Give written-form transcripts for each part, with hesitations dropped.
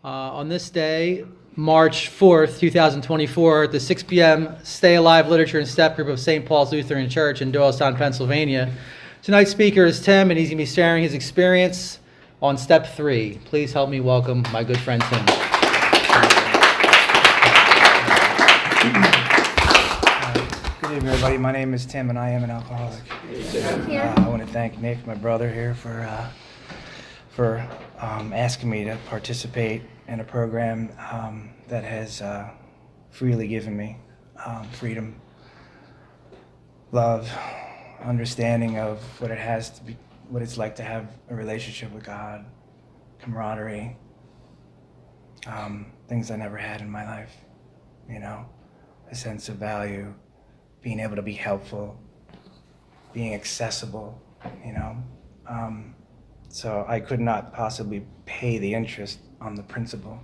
On this day, March 4th, 2024, at the 6 p.m. Stay Alive Literature and Step Group of St. Paul's Lutheran Church in Doylestown, Pennsylvania. Tonight's speaker is Tim, and he's going to be sharing his experience on Step 3. Please help me welcome my good friend Tim. Good evening, everybody. My name is Tim, and I am an alcoholic. I want to thank Nick, my brother here, for asking me to participate in a program that has freely given me freedom, love, understanding of what it has to be, what it's like to have a relationship with God, camaraderie, things I never had in my life, a sense of value, being able to be helpful, being accessible, So I could not possibly pay the interest on the principle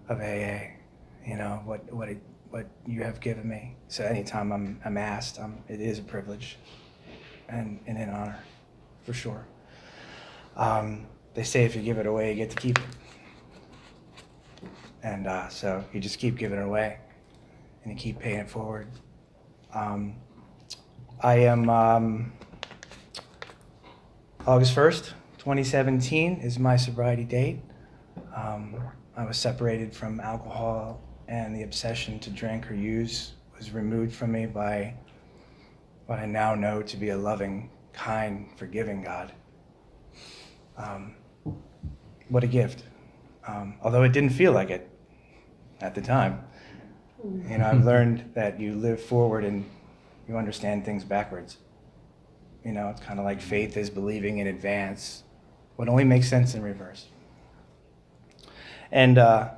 of AA, what you have given me. So anytime I'm asked, it is a privilege and an honor, for sure. They say if you give it away, you get to keep it. And so you just keep giving it away and you keep paying it forward. I am August 1st, 2017 is my sobriety date. I was separated from alcohol, and the obsession to drink or use was removed from me by what I now know to be a loving, kind, forgiving God. What a gift. Although it didn't feel like it at the time. I've learned that you live forward and you understand things backwards. It's kind of like faith is believing in advance what only makes sense in reverse. And I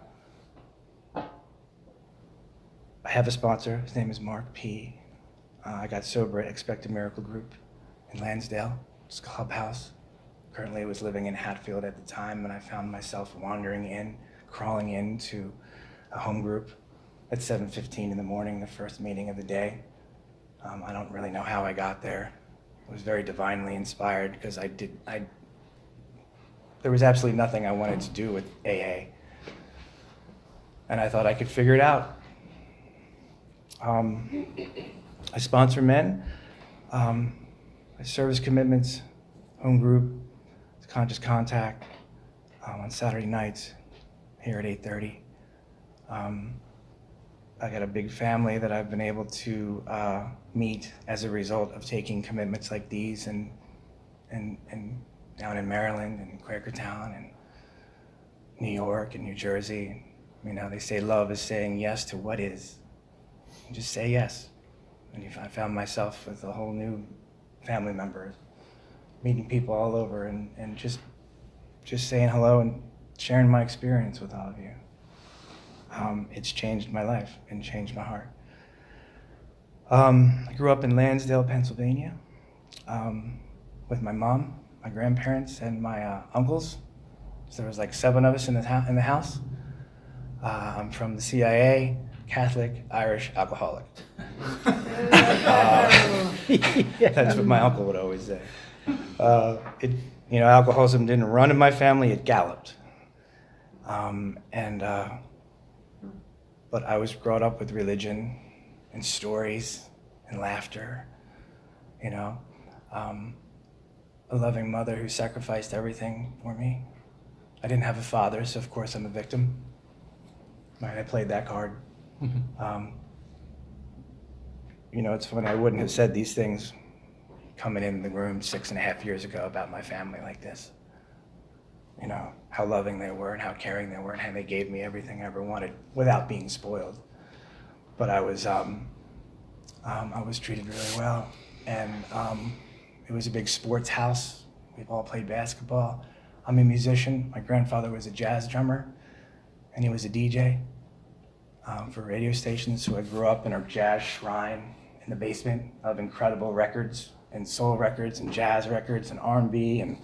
have a sponsor. His name is Mark P. I got sober at Expect a Miracle Group in Lansdale. It's a clubhouse. Currently I was living in Hatfield at the time, and I found myself crawling into a home group at 7:15 in the morning, the first meeting of the day. I don't really know how I got there. I was very divinely inspired because there was absolutely nothing I wanted to do with AA. And I thought I could figure it out. I sponsor men. I service commitments, home group, conscious contact on Saturday nights here at 8:30. I got a big family that I've been able to meet as a result of taking commitments like these, and down in Maryland and Quakertown and New York and New Jersey. They say love is saying yes to what is. And just say yes. And I found myself with a whole new family members, meeting people all over, and just saying hello and sharing my experience with all of you. It's changed my life and changed my heart. I grew up in Lansdale, Pennsylvania, with my mom, my grandparents, and my uncles. So there was like 7 of us in the house. I'm from the CIA, Catholic, Irish, alcoholic. That's what my uncle would always say. Alcoholism didn't run in my family; it galloped. But I was brought up with religion and stories and laughter, a loving mother who sacrificed everything for me. I didn't have a father, so of course I'm a victim. I played that card. It's funny, I wouldn't have said these things coming in the room 6.5 years ago about my family like this. How loving they were and how caring they were and how they gave me everything I ever wanted without being spoiled. But I was treated really well. And it was a big sports house. We all played basketball. I'm a musician. My grandfather was a jazz drummer, and he was a DJ for radio stations. So I grew up in a jazz shrine in the basement of incredible records, and soul records and jazz records and R&B and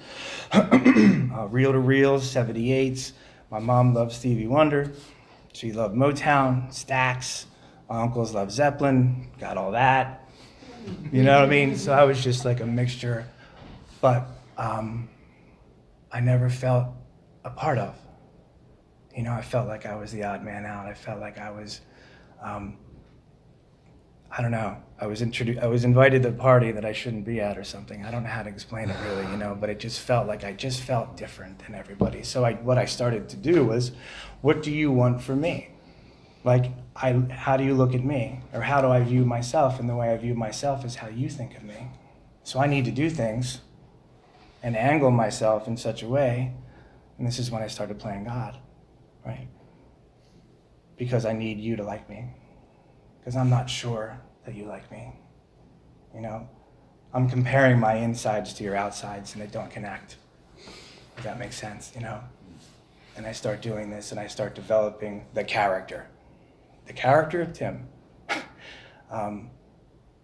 reel-to-reels, 78s. My mom loved Stevie Wonder. She loved Motown, Stax. My uncles loved Zeppelin, got all that. You know what I mean? So I was just like a mixture, but I never felt a part of. I felt like I was the odd man out. I felt like I was, I don't know. I was invited to the party that I shouldn't be at or something. I don't know how to explain it really, but it just felt like I just felt different than everybody. So what I started to do was, what do you want from me? Like, how do you look at me? Or how do I view myself? And the way I view myself is how you think of me. So I need to do things and angle myself in such a way, and this is when I started playing God, right? Because I need you to like me. Because I'm not sure that you like me. I'm comparing my insides to your outsides, and they don't connect. If that makes sense, And I start doing this, and I start developing the character of Tim.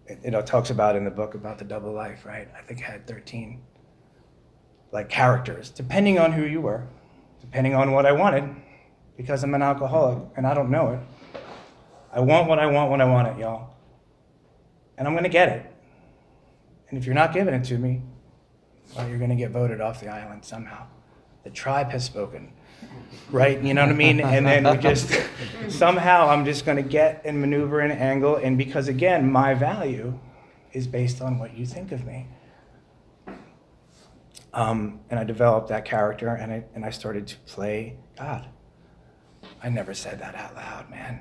It talks about in the book about the double life, right? I think I had 13 characters, depending on who you were, depending on what I wanted, because I'm an alcoholic and I don't know it. I want what I want when I want it, y'all. And I'm going to get it. And if you're not giving it to me, well, you're going to get voted off the island somehow. The tribe has spoken, right? You know what I mean? And then we just, somehow I'm just going to get and maneuver and angle. And because, again, my value is based on what you think of me. And I developed that character, and I started to play God. I never said that out loud, man.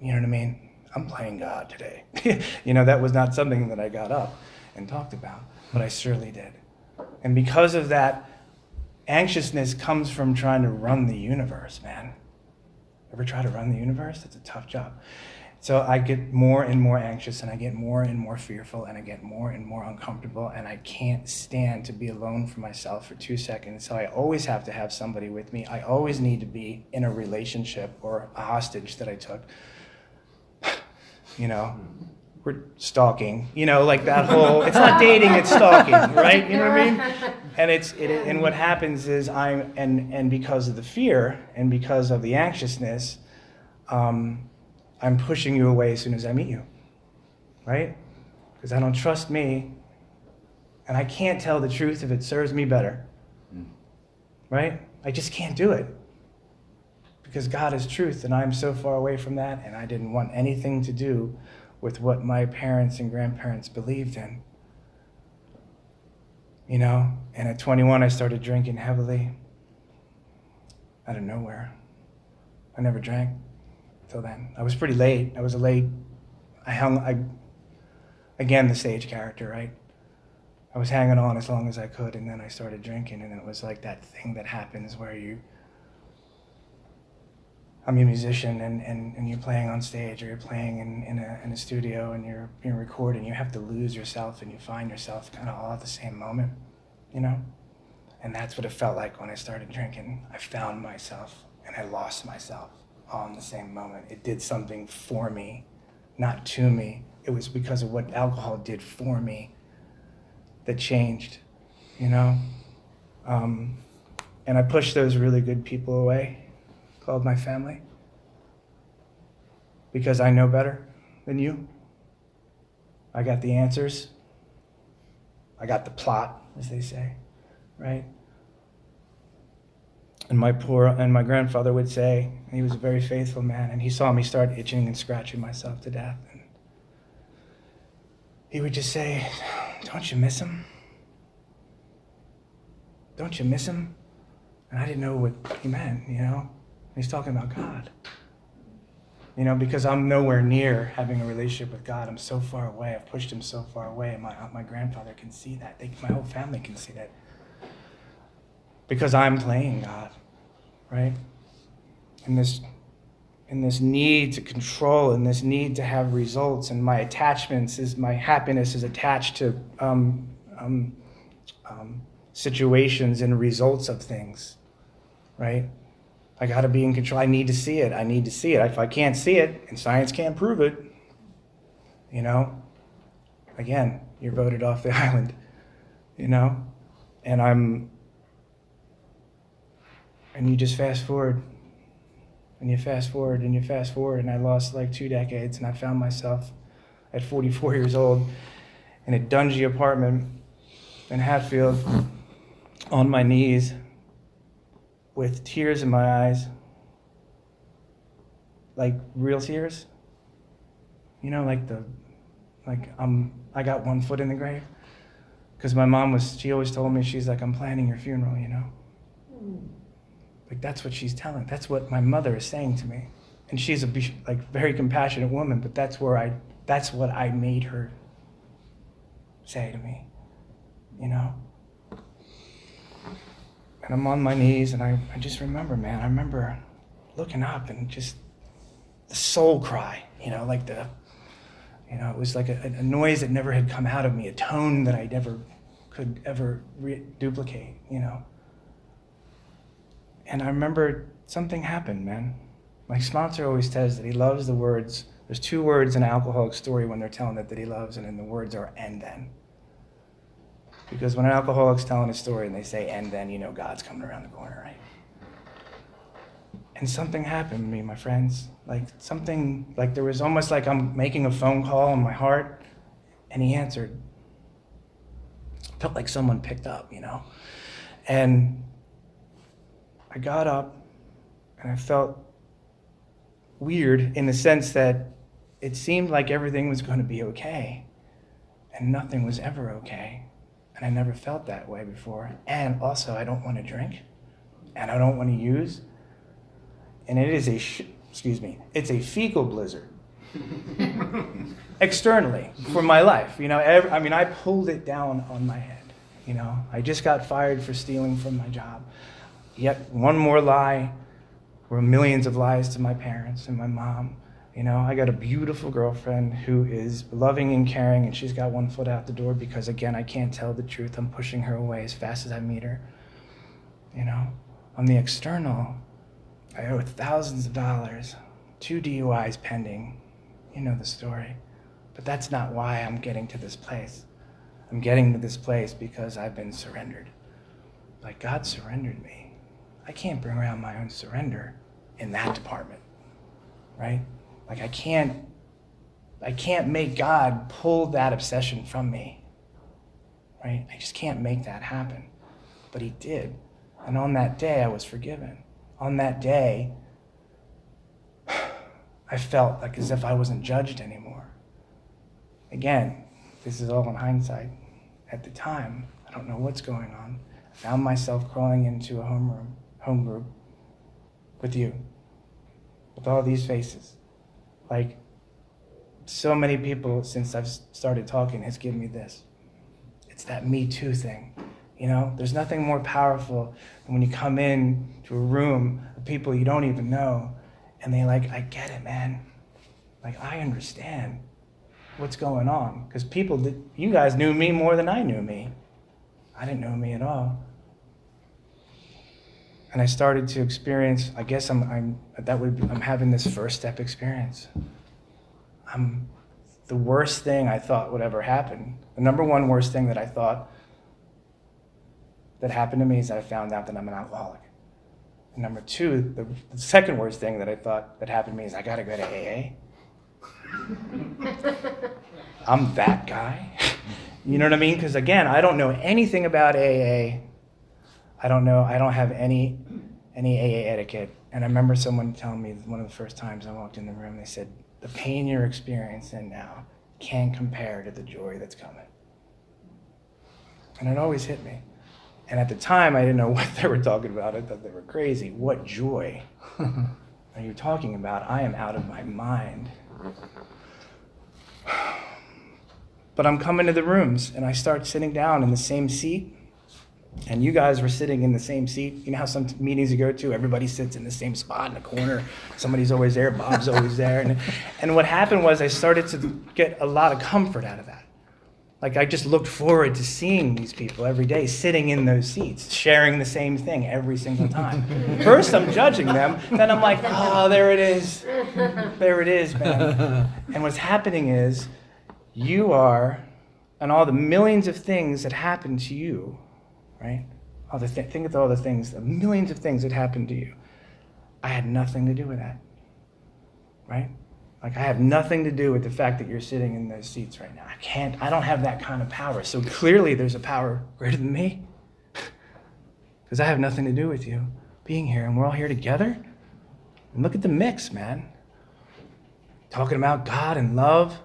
You know what I mean? I'm playing God today. That was not something that I got up and talked about, but I surely did. And because of that, anxiousness comes from trying to run the universe, man. Ever try to run the universe? That's a tough job. So I get more and more anxious, and I get more and more fearful, and I get more and more uncomfortable, and I can't stand to be alone for myself for 2 seconds. So I always have to have somebody with me. I always need to be in a relationship or a hostage that I took. We're stalking, like that whole, it's not dating, it's stalking, right? You know what I mean? And and what happens is and because of the fear and because of the anxiousness, I'm pushing you away as soon as I meet you, right? Because I don't trust me, and I can't tell the truth if it serves me better, right? I just can't do it. Because God is truth, and I'm so far away from that, and I didn't want anything to do with what my parents and grandparents believed in. And at 21, I started drinking heavily out of nowhere. I never drank till then. I was pretty late. Again, the stage character, right? I was hanging on as long as I could, and then I started drinking, and it was like that thing that happens where I'm a musician and you're playing on stage, or you're playing in a studio, and you're recording. You have to lose yourself, and you find yourself kind of all at the same moment, And that's what it felt like when I started drinking. I found myself, and I lost myself all in the same moment. It did something for me, not to me. It was because of what alcohol did for me that changed, And I pushed those really good people away, called my family, because I know better than you. I got the answers. I got the plot, as they say, right? And my grandfather would say, and he was a very faithful man, and he saw me start itching and scratching myself to death. And he would just say, "Don't you miss him? Don't you miss him?" And I didn't know what he meant, He's talking about God. Because I'm nowhere near having a relationship with God. I'm so far away. I've pushed him so far away. And my grandfather can see that. My whole family can see that. Because I'm playing God, right? In this need to control, and this need to have results, and my happiness is attached to situations and results of things, right? I got to be in control. I need to see it. If I can't see it, and science can't prove it, again, you're voted off the island, and you just fast forward, and you fast forward, and you fast forward, and I lost 2 decades, and I found myself at 44 years old in a dungy apartment in Hatfield on my knees with tears in my eyes, like real tears. You know, I got one foot in the grave. Because my mom she always told me, she's like, I'm planning your funeral, you know? Like, that's what she's telling. That's what my mother is saying to me. And she's a very compassionate woman, but that's what I made her say to me, you know? And I'm on my knees, and I just remember, man, I remember looking up and just the soul cry, you know, like it was like a noise that never had come out of me, a tone that I never could ever duplicate, you know. And I remember something happened, man. My sponsor always says that he loves the words. There's 2 words in an alcoholic story when they're telling it that he loves, and then the words are "and then." Because when an alcoholic's telling a story and they say "and then," you know God's coming around the corner, right? And something happened to me, my friends. Like there was almost like I'm making a phone call in my heart, and he answered. Felt like someone picked up, you know? And I got up, and I felt weird in the sense that it seemed like everything was going to be okay, and nothing was ever okay. And I never felt that way before. And also, I don't want to drink, and I don't want to use. And it is it's a fecal blizzard. Externally, for my life, you know, I pulled it down on my head, you know. I just got fired for stealing from my job. Yet one more lie, or millions of lies to my parents and my mom. You know, I got a beautiful girlfriend who is loving and caring, and she's got one foot out the door because, again, I can't tell the truth. I'm pushing her away as fast as I meet her. You know, on the external, I owe thousands of dollars, 2 DUIs pending. You know the story. But that's not why I'm getting to this place. I'm getting to this place because I've been surrendered. Like, God surrendered me. I can't bring around my own surrender in that department, right? Like, I can't make God pull that obsession from me, right? I just can't make that happen. But he did. And on that day, I was forgiven. On that day, I felt like as if I wasn't judged anymore. Again, this is all in hindsight. At the time, I don't know what's going on. I found myself crawling into a home group with you, with all these faces. Like, so many people since I've started talking has given me this. It's that Me Too thing. You know, there's nothing more powerful than when you come in to a room of people you don't even know, and they like, I get it, man. Like, I understand what's going on. Because you guys knew me more than I knew me. I didn't know me at all. And I started to experience, I guess I'm having this first step experience. The worst thing I thought would ever happen, the number one worst thing that I thought that happened to me is that I found out that I'm an alcoholic. And number 2, the second worst thing that I thought that happened to me is I gotta go to AA. I'm that guy. You know what I mean? Because again, I don't know anything about AA. I don't have any AA etiquette. And I remember someone telling me one of the first times I walked in the room, they said, the pain you're experiencing now can't compare to the joy that's coming. And it always hit me. And at the time, I didn't know what they were talking about. I thought they were crazy. What joy are you talking about? I am out of my mind. But I'm coming to the rooms, and I start sitting down in the same seat, and you guys were sitting in the same seat. You know how some meetings you go to, everybody sits in the same spot in the corner. Somebody's always there, Bob's always there. And what happened was I started to get a lot of comfort out of that. Like, I just looked forward to seeing these people every day, sitting in those seats, sharing the same thing every single time. First, I'm judging them. Then I'm like, oh, there it is. There it is, man. And what's happening is you are, and all the millions of things that happen to you, right? Think of all the things, the millions of things that happened to you. I had nothing to do with that, right? Like, I have nothing to do with the fact that you're sitting in those seats right now. I don't have that kind of power. So clearly there's a power greater than me. Because I have nothing to do with you being here, and we're all here together. And look at the mix, man. talking about God and love,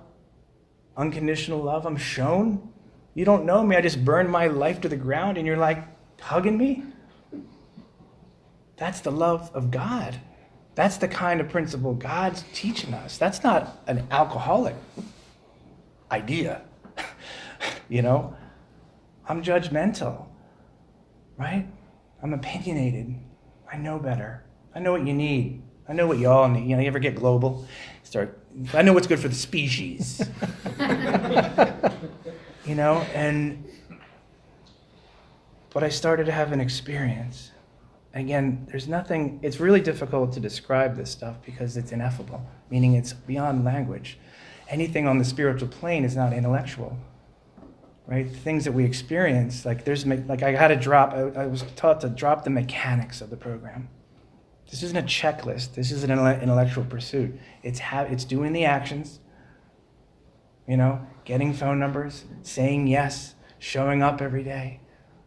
unconditional love. I'm shown. You don't know me. I just burned my life to the ground and you're like hugging me. That's the love of God. That's the kind of principle God's teaching us. That's not an alcoholic idea. You know, I'm judgmental, right? I'm opinionated. I know better. I know what you need. I know what you all need. You know, you ever get global? I know what's good for the species. You know, but I started to have an experience. Again, it's really difficult to describe this stuff because it's ineffable, meaning it's beyond language. Anything on the spiritual plane is not intellectual, right? The things that we experience, like I was taught to drop the mechanics of the program. This isn't a checklist. This isn't an intellectual pursuit. It's doing the actions, you know, getting phone numbers, saying yes, showing up every day,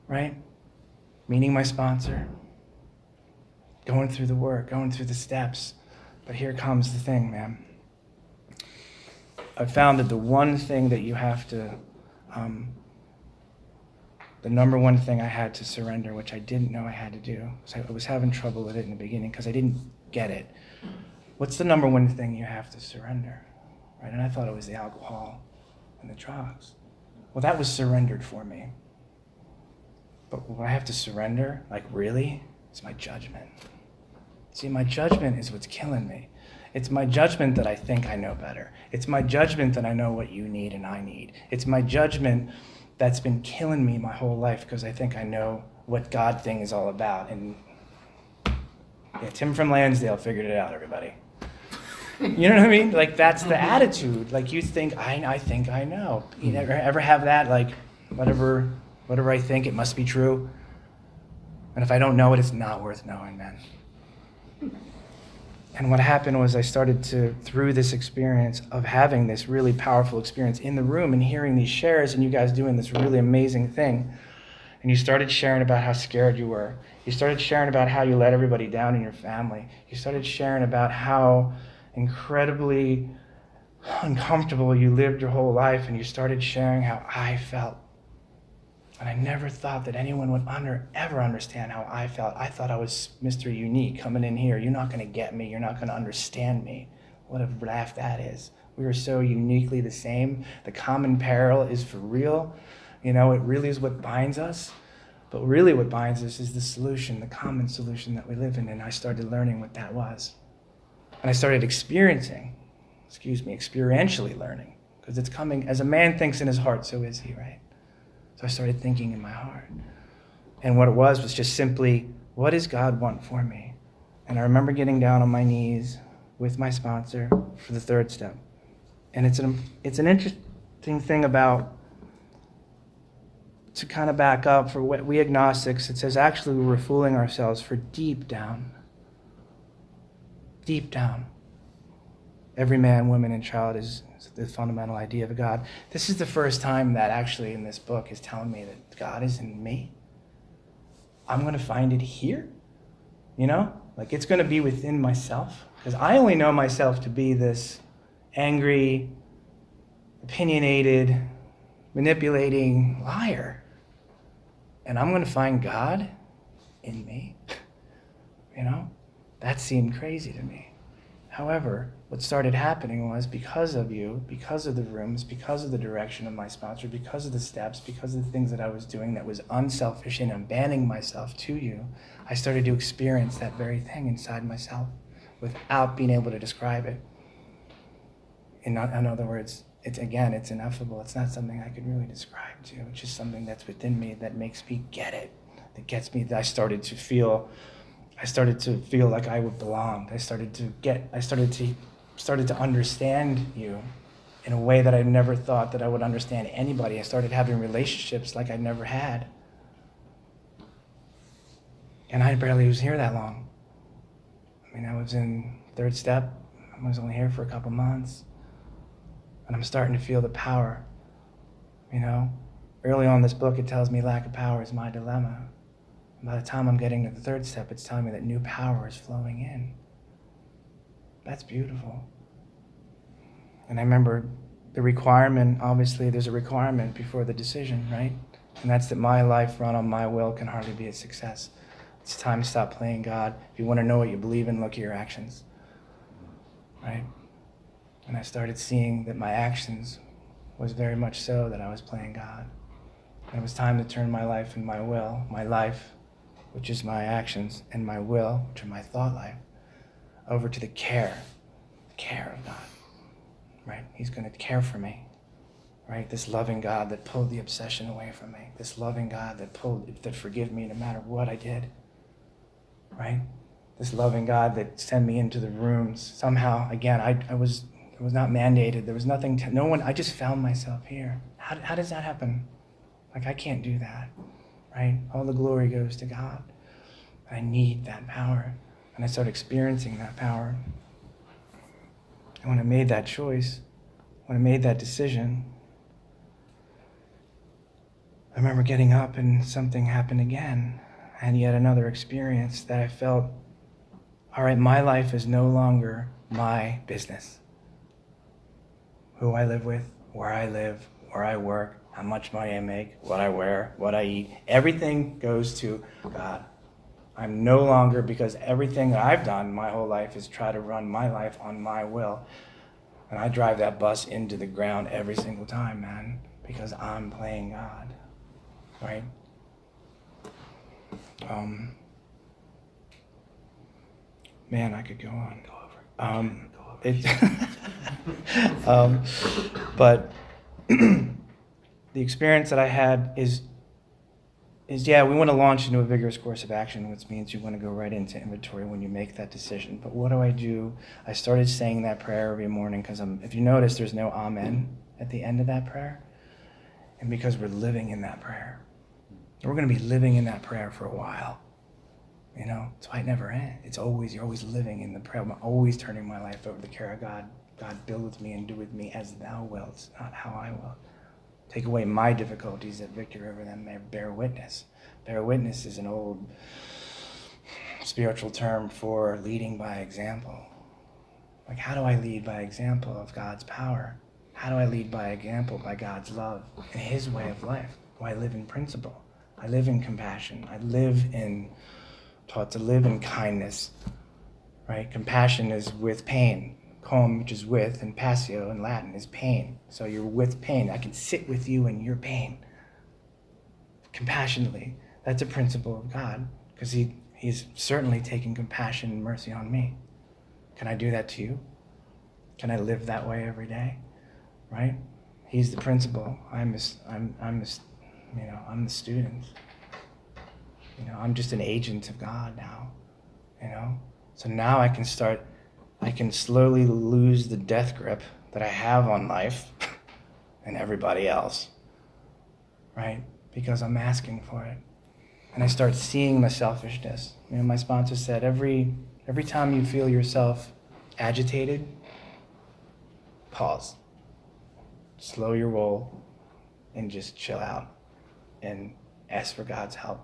right? Meeting my sponsor, going through the work, going through the steps. But here comes the thing, man. I found that the one thing that you have to, the number one thing I had to surrender, which I didn't know I had to do, I was having trouble with it in the beginning because I didn't get it. What's the number one thing you have to surrender? Right? And I thought it was the alcohol and the drugs. Well, that was surrendered for me. But what I have to surrender, like really, is my judgment. See, my judgment is what's killing me. It's my judgment that I think I know better. It's my judgment that I know what you need and I need. It's my judgment that's been killing me my whole life because I think I know what God thing is all about. And yeah, Tim from Lansdale figured it out, everybody. You know what I mean? Like, that's the attitude. Like, you think, I think I know. You ever have that, like, whatever I think, it must be true? And if I don't know it, it's not worth knowing, man. And what happened was I started to, through this experience of having this really powerful experience in the room and hearing these shares and you guys doing this really amazing thing, and you started sharing about how scared you were. You started sharing about how you let everybody down in your family. You started sharing about how incredibly uncomfortable you lived your whole life, and you started sharing how I felt. And I never thought that anyone would ever understand how I felt. I thought I was Mr. Unique coming in here. You're not going to get me. You're not going to understand me. What a laugh that is. We are so uniquely the same. The common peril is for real. You know, it really is what binds us. But really what binds us is the solution, the common solution that we live in. And I started learning what that was. And I started experientially learning. Because it's coming, as a man thinks in his heart, so is he, right? So I started thinking in my heart. And what it was just simply, what does God want for me? And I remember getting down on my knees with my sponsor for the third step. And it's an interesting thing about, to kind of back up for what we agnostics, it says actually we were fooling ourselves for deep down, every man, woman, and child is the fundamental idea of God. This is the first time that actually in this book is telling me that God is in me. I'm going to find it here, you know? Like, it's going to be within myself. Because I only know myself to be this angry, opinionated, manipulating liar. And I'm going to find God in me. You know? That seemed crazy to me. However, what started happening was because of you, because of the rooms, because of the direction of my sponsor, because of the steps, because of the things that I was doing that was unselfish and abandoning myself to you, I started to experience that very thing inside myself without being able to describe it. In other words, it's ineffable. It's not something I could really describe to you. It's just something that's within me that makes me get it, that gets me, that I started to feel like I would belong. I started to understand you in a way that I never thought that I would understand anybody. I started having relationships like I never had. And I barely was here that long. I mean, I was in third step. I was only here for a couple months. And I'm starting to feel the power, you know? Early on in this book, it tells me lack of power is my dilemma. By the time I'm getting to the third step, it's telling me that new power is flowing in. That's beautiful. And I remember the requirement, obviously there's a requirement before the decision, right? And that's that my life run on my will can hardly be a success. It's time to stop playing God. If you want to know what you believe in, look at your actions, right? And I started seeing that my actions was very much so that I was playing God. And it was time to turn my life and my will, my life, which is my actions, and my will, which are my thought life, over to the care of God, right? He's going to care for me, right? This loving God that pulled the obsession away from me, this loving God that forgave me no matter what I did, right? This loving God that sent me into the rooms. Somehow, again, it was not mandated. There was nothing, I just found myself here. How does that happen? Like, I can't do that, right? All the glory goes to God. I need that power. And I started experiencing that power. And when I made that choice, when I made that decision, I remember getting up and something happened again. And yet another experience that I felt, all right, my life is no longer my business. Who I live with, where I work, how much money I make, what I wear, what I eat, everything goes to God. I'm no longer, because everything that I've done my whole life is try to run my life on my will. And I drive that bus into the ground every single time, man, because I'm playing God, right? Man, I could go on. But the experience that I had is yeah, we want to launch into a vigorous course of action, which means you want to go right into inventory when you make that decision. But what do? I started saying that prayer every morning because if you notice, there's no amen at the end of that prayer. And because we're living in that prayer. We're going to be living in that prayer for a while. You know, that's why it never ends. You're always living in the prayer. I'm always turning my life over to the care of God. God, build with me and do with me as thou wilt, not how I will. Take away my difficulties, that victory over them may bear witness. Bear witness is an old spiritual term for leading by example. Like, how do I lead by example of God's power? How do I lead by example by God's love and his way of life? Do I live in principle? I live in compassion. Taught to live in kindness, right? Compassion is with pain. Com, which is with, and passio in Latin is pain. So you're with pain. I can sit with you in your pain. Compassionately. That's a principle of God, because he's certainly taking compassion and mercy on me. Can I do that to you? Can I live that way every day? Right? He's the principal. I'm the student. I'm just an agent of God now. So now I can slowly lose the death grip that I have on life and everybody else, right? Because I'm asking for it. And I start seeing the selfishness. My sponsor said, every time you feel yourself agitated, pause. Slow your roll and just chill out and ask for God's help.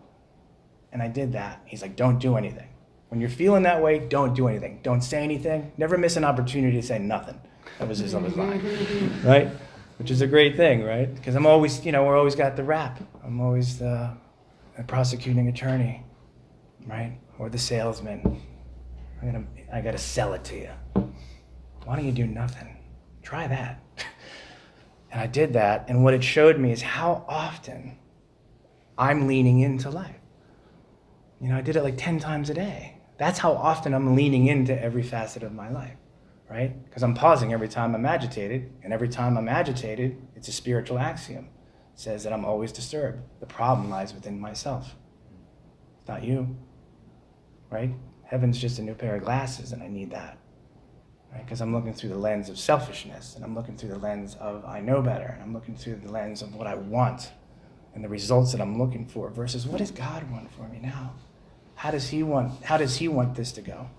And I did that. He's like, don't do anything. When you're feeling that way, don't do anything. Don't say anything. Never miss an opportunity to say nothing. That was his line, right? Which is a great thing, right? Because I'm always, we're always got the rap. I'm always the prosecuting attorney, right? Or the salesman. I got to sell it to you. Why don't you do nothing? Try that. And I did that, and what it showed me is how often I'm leaning into life. I did it like 10 times a day. That's how often I'm leaning into every facet of my life, right? Because I'm pausing every time I'm agitated, and every time I'm agitated, it's a spiritual axiom. It says that I'm always disturbed. The problem lies within myself. It's not you, right? Heaven's just a new pair of glasses, and I need that, right? Because I'm looking through the lens of selfishness, and I'm looking through the lens of I know better, and I'm looking through the lens of what I want and the results that I'm looking for versus what does God want for me now? How does he want this to go?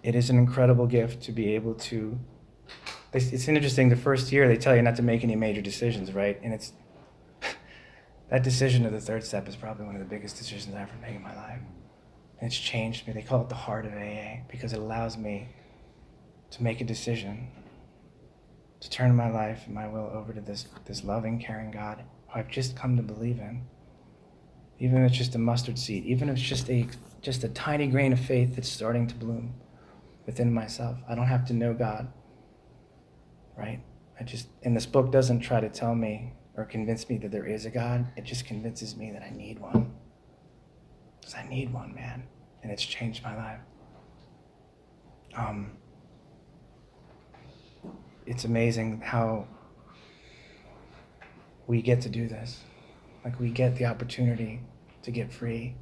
It is an incredible gift to be able to. It's interesting. The first year they tell you not to make any major decisions, right? And it's that decision of the third step is probably one of the biggest decisions I ever made in my life. And it's changed me. They call it the heart of AA because it allows me to make a decision to turn my life and my will over to this loving, caring God who I've just come to believe in. Even if it's just a mustard seed, even if it's just a tiny grain of faith that's starting to bloom within myself. I don't have to know God, right? And this book doesn't try to tell me or convince me that there is a God. It just convinces me that I need one. Because I need one, man. And it's changed my life. It's amazing how we get to do this. Like, we get the opportunity to get free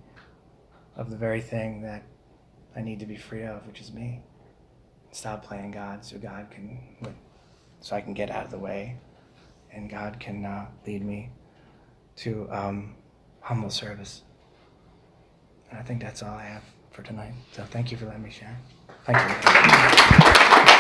of the very thing that I need to be free of, which is me. Stop playing God so I can get out of the way and God can lead me to humble service. And I think that's all I have for tonight. So thank you for letting me share. Thank you.